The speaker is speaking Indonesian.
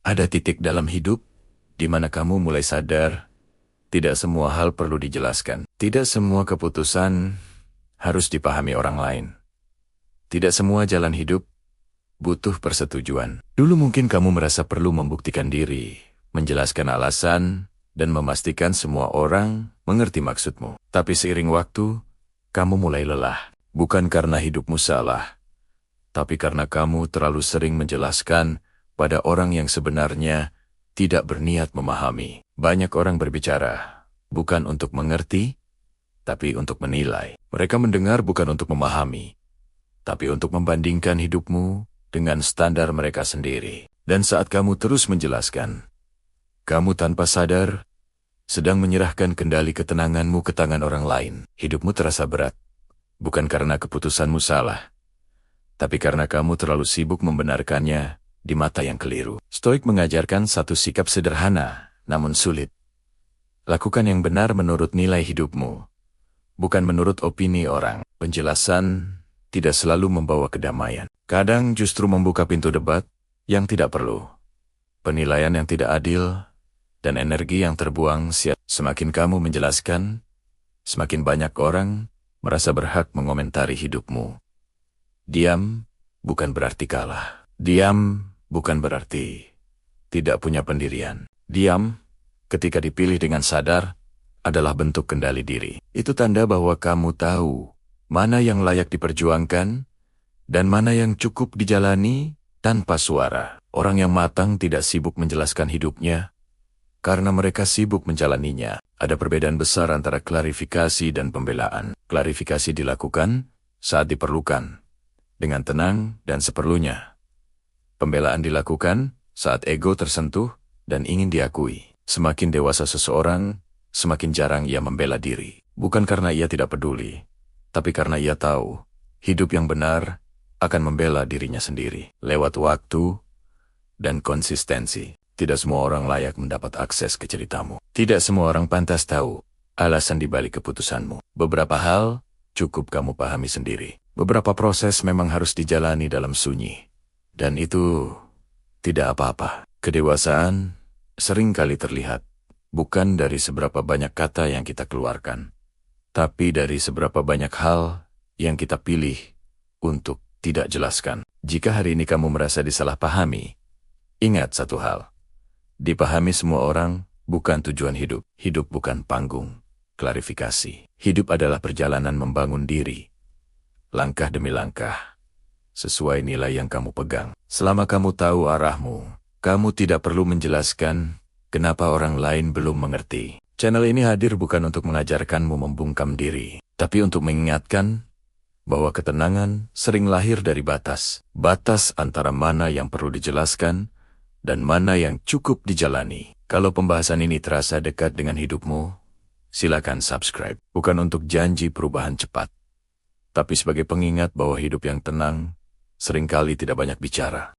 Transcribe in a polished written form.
Ada titik dalam hidup di mana kamu mulai sadar tidak semua hal perlu dijelaskan. Tidak semua keputusan harus dipahami orang lain. Tidak semua jalan hidup butuh persetujuan. Dulu mungkin kamu merasa perlu membuktikan diri, menjelaskan alasan, dan memastikan semua orang mengerti maksudmu. Tapi seiring waktu, kamu mulai lelah. Bukan karena hidupmu salah, tapi karena kamu terlalu sering menjelaskan pada orang yang sebenarnya tidak berniat memahami. Banyak orang berbicara, bukan untuk mengerti, tapi untuk menilai. Mereka mendengar bukan untuk memahami, tapi untuk membandingkan hidupmu dengan standar mereka sendiri. Dan saat kamu terus menjelaskan, kamu tanpa sadar sedang menyerahkan kendali ketenanganmu ke tangan orang lain. Hidupmu terasa berat, bukan karena keputusanmu salah, tapi karena kamu terlalu sibuk membenarkannya di mata yang keliru. Stoik mengajarkan satu sikap sederhana, namun sulit. Lakukan yang benar menurut nilai hidupmu, bukan menurut opini orang. Penjelasan tidak selalu membawa kedamaian. Kadang justru membuka pintu debat yang tidak perlu, penilaian yang tidak adil, dan energi yang terbuang sia. Semakin kamu menjelaskan, semakin banyak orang merasa berhak mengomentari hidupmu. Diam bukan berarti kalah. Diam bukan berarti tidak punya pendirian. Diam ketika dipilih dengan sadar adalah bentuk kendali diri. Itu tanda bahwa kamu tahu mana yang layak diperjuangkan dan mana yang cukup dijalani tanpa suara. Orang yang matang tidak sibuk menjelaskan hidupnya karena mereka sibuk menjalaninya. Ada perbedaan besar antara klarifikasi dan pembelaan. Klarifikasi dilakukan saat diperlukan, dengan tenang dan seperlunya. Pembelaan dilakukan saat ego tersentuh dan ingin diakui. Semakin dewasa seseorang, semakin jarang ia membela diri. Bukan karena ia tidak peduli, tapi karena ia tahu hidup yang benar akan membela dirinya sendiri. Lewat waktu dan konsistensi, tidak semua orang layak mendapat akses ke ceritamu. Tidak semua orang pantas tahu alasan dibalik keputusanmu. Beberapa hal cukup kamu pahami sendiri. Beberapa proses memang harus dijalani dalam sunyi. Dan itu tidak apa-apa. Kedewasaan seringkali terlihat bukan dari seberapa banyak kata yang kita keluarkan, tapi dari seberapa banyak hal yang kita pilih untuk tidak jelaskan. Jika hari ini kamu merasa disalahpahami, ingat satu hal. Dipahami semua orang bukan tujuan hidup. Hidup bukan panggung klarifikasi. Hidup adalah perjalanan membangun diri, langkah demi langkah, sesuai nilai yang kamu pegang. Selama kamu tahu arahmu, kamu tidak perlu menjelaskan kenapa orang lain belum mengerti. Channel ini hadir bukan untuk mengajarkanmu membungkam diri, tapi untuk mengingatkan bahwa ketenangan sering lahir dari batas. Batas antara mana yang perlu dijelaskan dan mana yang cukup dijalani. Kalau pembahasan ini terasa dekat dengan hidupmu, silakan subscribe. Bukan untuk janji perubahan cepat, tapi sebagai pengingat bahwa hidup yang tenang seringkali tidak banyak bicara.